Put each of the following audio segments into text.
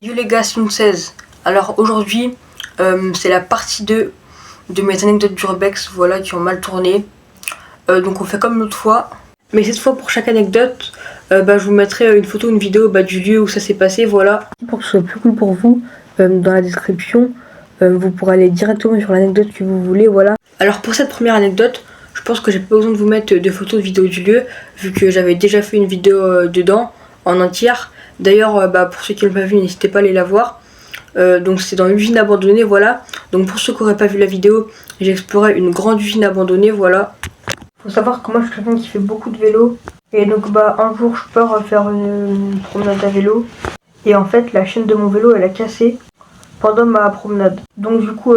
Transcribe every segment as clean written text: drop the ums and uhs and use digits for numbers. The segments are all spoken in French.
Yo les gars, c'est une 16. Alors aujourd'hui, c'est la partie 2 de mes anecdotes d'Urbex, voilà, qui ont mal tourné. Donc on fait comme l'autre fois. Mais cette fois, pour chaque anecdote, je vous mettrai une photo, une vidéo du lieu où ça s'est passé, voilà. Pour que ce soit plus cool pour vous, dans la description, vous pourrez aller directement sur l'anecdote que vous voulez, voilà. Alors pour cette première anecdote, je pense que j'ai pas besoin de vous mettre de photos de vidéo du lieu, vu que j'avais déjà fait une vidéo dedans, en entière. D'ailleurs, pour ceux qui l'ont pas vu, n'hésitez pas à aller la voir. Donc c'est dans l'usine abandonnée, voilà. Donc pour ceux qui n'auraient pas vu la vidéo, j'ai exploré une grande usine abandonnée, voilà. Faut savoir que moi je suis quelqu'un qui fait beaucoup de vélo. Et donc un jour je pars faire une promenade à vélo. Et en fait la chaîne de mon vélo elle a cassé pendant ma promenade. Donc du coup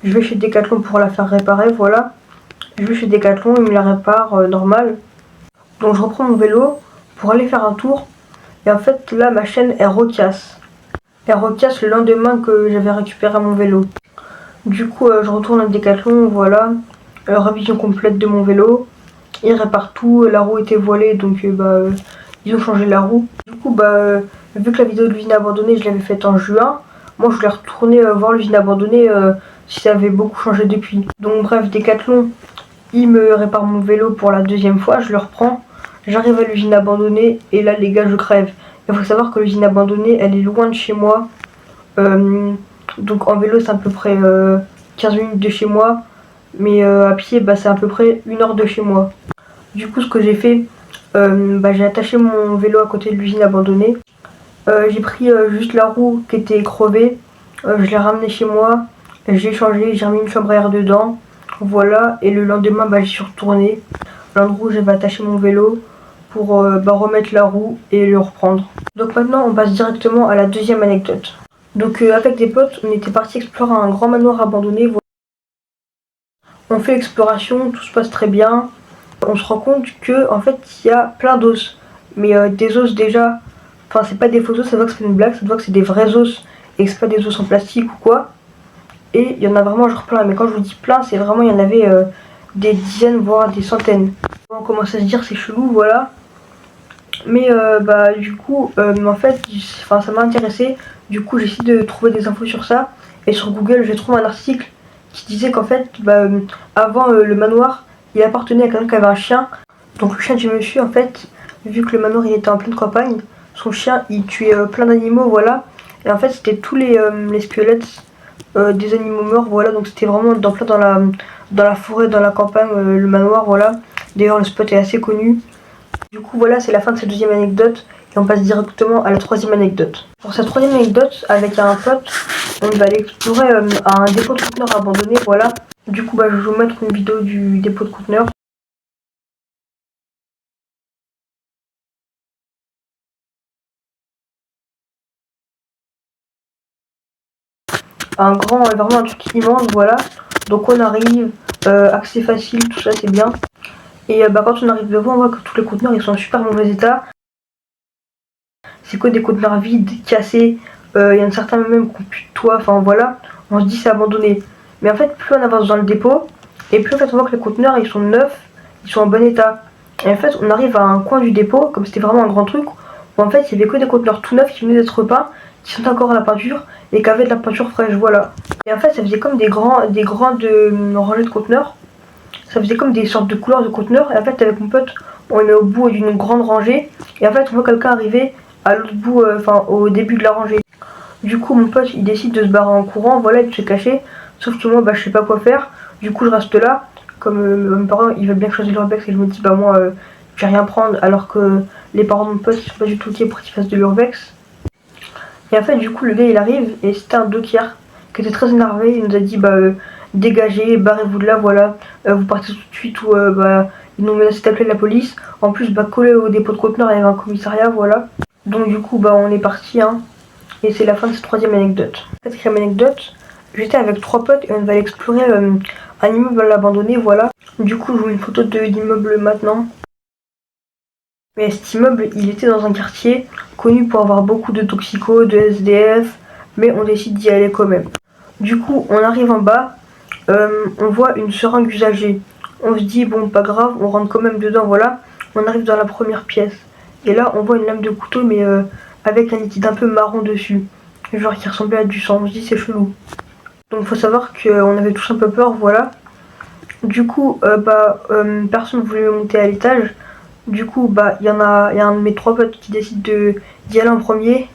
je vais chez Decathlon pour la faire réparer, voilà. Je vais chez Decathlon, ils me la réparent normal. Donc je reprends mon vélo pour aller faire un tour. Et en fait là ma chaîne elle recasse. Elle recasse le lendemain que j'avais récupéré mon vélo. Du coup je retourne à Decathlon, voilà. Révision complète de mon vélo. Ils réparent tout, la roue était voilée donc ils ont changé la roue. Du coup vu que la vidéo de l'usine abandonnée je l'avais faite en juin, moi je voulais retourner voir l'usine abandonnée si ça avait beaucoup changé depuis. Donc bref, Decathlon, ils me réparent mon vélo pour la deuxième fois, je le reprends. J'arrive à l'usine abandonnée et là les gars je crève. Il faut savoir que l'usine abandonnée elle est loin de chez moi. Donc en vélo c'est à peu près 15 minutes de chez moi. Mais à pied c'est à peu près 1 heure de chez moi. Du coup ce que j'ai fait, j'ai attaché mon vélo à côté de l'usine abandonnée. J'ai pris juste la roue qui était crevée. Je l'ai ramenée chez moi. J'ai changé, j'ai remis une chambre à air dedans. Voilà, et le lendemain j'y suis retournée. L'endroit où j'avais attaché mon vélo pour remettre la roue et le reprendre. Donc maintenant on passe directement à la deuxième anecdote. Donc avec des potes on était parti explorer un grand manoir abandonné. Voilà. On fait l'exploration, tout se passe très bien. On se rend compte que en fait il y a plein d'os. Mais des os déjà, enfin c'est pas des faux os, ça voit que c'est une blague, ça voit que c'est des vrais os et que c'est pas des os en plastique ou quoi. Et il y en a vraiment genre plein, mais quand je vous dis plein c'est vraiment il y en avait des dizaines voire des centaines. On commence à se dire c'est chelou, voilà. Mais du coup en fait ça m'a intéressé. Du coup j'ai essayé de trouver des infos sur ça. Et sur Google j'ai trouvé un article qui disait qu'en fait avant le manoir il appartenait à quelqu'un qui avait un chien. Donc le chien du monsieur en fait, vu que le manoir il était en pleine campagne, son chien il tuait plein d'animaux, voilà. Et en fait c'était tous les squelettes des animaux morts, voilà. Donc c'était vraiment plein dans la forêt, dans la campagne, le manoir, voilà. D'ailleurs le spot est assez connu. Du coup voilà, c'est la fin de cette deuxième anecdote. Et on passe directement à la troisième anecdote. Pour cette troisième anecdote, avec un pote, on va aller explorer un dépôt de conteneurs abandonné, voilà. Du coup je vais vous mettre une vidéo du dépôt de conteneurs. Vraiment un truc immense, voilà. Donc on arrive, accès facile, tout ça c'est bien. Et quand on arrive devant, on voit que tous les conteneurs ils sont en super mauvais état. C'est que des conteneurs vides, cassés. Il y en a certains même qui ont plus de toit, enfin voilà. On se dit c'est abandonné. Mais en fait, plus on avance dans le dépôt, et plus en fait on voit que les conteneurs ils sont neufs, ils sont en bon état. Et en fait, on arrive à un coin du dépôt, comme c'était vraiment un grand truc, où en fait il y avait que des conteneurs tout neufs qui venaient d'être repeints, qui sont encore à la peinture et qui avaient de la peinture fraîche, voilà. Et en fait, ça faisait comme des grandes rangées de conteneurs. Ça faisait comme des sortes de couleurs de conteneurs. Et en fait, avec mon pote, on est au bout d'une grande rangée. Et en fait, on voit quelqu'un arriver à l'autre bout, au début de la rangée. Du coup, mon pote, il décide de se barrer en courant, voilà, de se cacher. Sauf que moi, je sais pas quoi faire. Du coup, je reste là. Comme mes parents, ils veulent bien que je fasse de l'urbex. Et je me dis, moi, je vais rien prendre. Alors que les parents de mon pote, ils sont pas du tout OK pour qu'il fasse de l'urbex. Et en fait, du coup, le gars, il arrive. Et c'était un docker qui était très énervé. Il nous a dit, dégagez, barrez-vous de là, voilà. Vous partez tout de suite ou ils nous menacé d'appeler la police. En plus, collé au dépôt de conteneurs, il y avait un commissariat, voilà. Donc du coup, on est parti, hein. Et c'est la fin de cette troisième anecdote. Quatrième anecdote, j'étais avec 3 potes et on va aller explorer un immeuble abandonné, voilà. Du coup, je vous mets une photo de l'immeuble maintenant. Mais cet immeuble, il était dans un quartier connu pour avoir beaucoup de toxicos, de SDF, mais on décide d'y aller quand même. Du coup, on arrive en bas, on voit une seringue usagée. On se dit, bon, pas grave, on rentre quand même dedans, voilà. On arrive dans la première pièce. Et là, on voit une lame de couteau, mais avec un liquide un peu marron dessus, genre qui ressemblait à du sang. On se dit c'est chelou. Donc faut savoir qu'on avait tous un peu peur, voilà. Du coup, personne ne voulait monter à l'étage. Du coup, il y a un de mes 3 potes qui décide d'y aller en premier.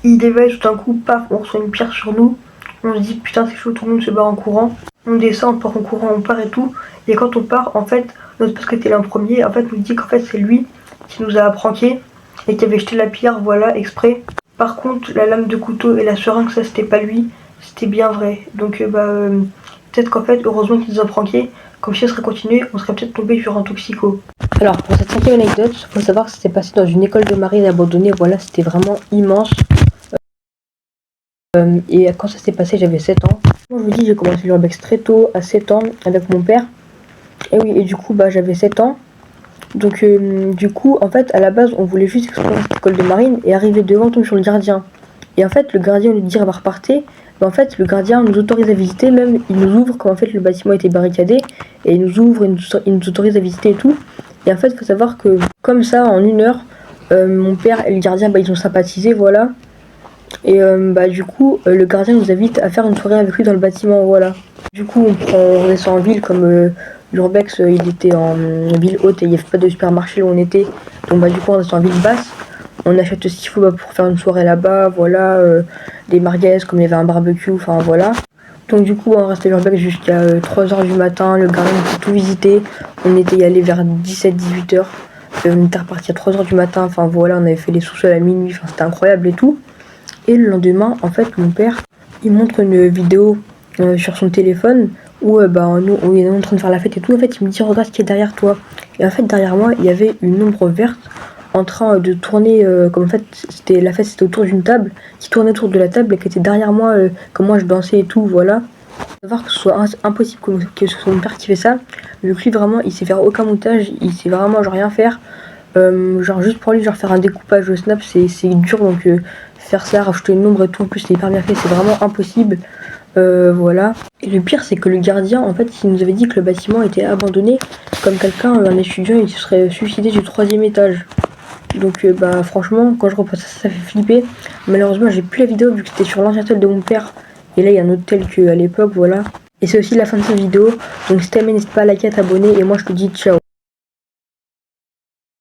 Il éveille tout d'un coup, paf, on reçoit une pierre sur nous. On se dit putain c'est chaud, tout le monde se barre en courant. On descend, on part en courant, on part et tout. Et quand on part, en fait, notre pote qui était là en premier, en fait, nous dit qu'en fait c'est lui qui nous a pranké et qui avait jeté la pierre, voilà, exprès. Par contre, la lame de couteau et la seringue, ça c'était pas lui, c'était bien vrai. Donc peut-être qu'en fait, heureusement qu'ils nous ont pranké. Comme si on serait continué, on serait peut-être tombé sur un toxico. Alors pour cette 5e anecdote, faut savoir que c'était passé dans une école de marine abandonnée, voilà, c'était vraiment immense. Et quand ça s'est passé, j'avais 7 ans. Moi je vous dis, j'ai commencé l'urbex très tôt, à 7 ans, avec mon père. Et oui, et du coup, j'avais 7 ans. Donc du coup, en fait, à la base, on voulait juste explorer cette école de marine et arriver devant, tomber sur le gardien. Et en fait, le gardien nous dit va repartir. Mais en fait, le gardien nous autorise à visiter, même il nous ouvre quand en fait le bâtiment était barricadé. Et il nous ouvre, il nous autorise à visiter et tout. Et en fait, il faut savoir que comme ça, en 1 heure, mon père et le gardien, ils ont sympathisé, voilà. Et du coup, le gardien nous invite à faire une soirée avec lui dans le bâtiment, voilà. Du coup, on descend en ville comme l'urbex, il était en ville haute et il n'y avait pas de supermarché où on était. Donc du coup, on descend en ville basse. On achète ce qu'il faut pour faire une soirée là-bas, voilà, des merguez, comme il y avait un barbecue, enfin voilà. Donc du coup, on restait à l'urbex jusqu'à 3h du matin, le gardien nous a tout visité. On était y allé vers 17-18h. On était reparti à 3h du matin, enfin voilà, on avait fait les sous-sols à minuit, enfin c'était incroyable et tout. Et le lendemain, en fait, mon père, il montre une vidéo sur son téléphone où nous, on est en train de faire la fête et tout. En fait, il me dit regarde ce qui est derrière toi. Et en fait, derrière moi, il y avait une ombre verte en train de tourner, comme en fait, la fête c'était autour d'une table, qui tournait autour de la table et qui était derrière moi, comme moi je dansais et tout, voilà. Faut savoir que ce soit impossible que ce soit mon père qui fait ça. Le clip vraiment, il sait faire aucun montage, il sait vraiment genre rien faire. Genre juste pour lui, genre faire un découpage au snap, c'est dur, donc faire ça, rajouter une ombre et tout, en plus c'est hyper bien fait, c'est vraiment impossible. Voilà. Et le pire, c'est que le gardien, en fait, il nous avait dit que le bâtiment était abandonné, comme quelqu'un, un étudiant, il se serait suicidé du 3e étage. Donc franchement, quand je repasse ça fait flipper. Malheureusement, j'ai plus la vidéo vu que c'était sur l'ancien hôtel de mon père. Et là, il y a un autre tel qu'à l'époque, voilà. Et c'est aussi la fin de cette vidéo. Donc si t'aimes, n'hésite pas à liker, à t'abonner. Et moi, je te dis ciao.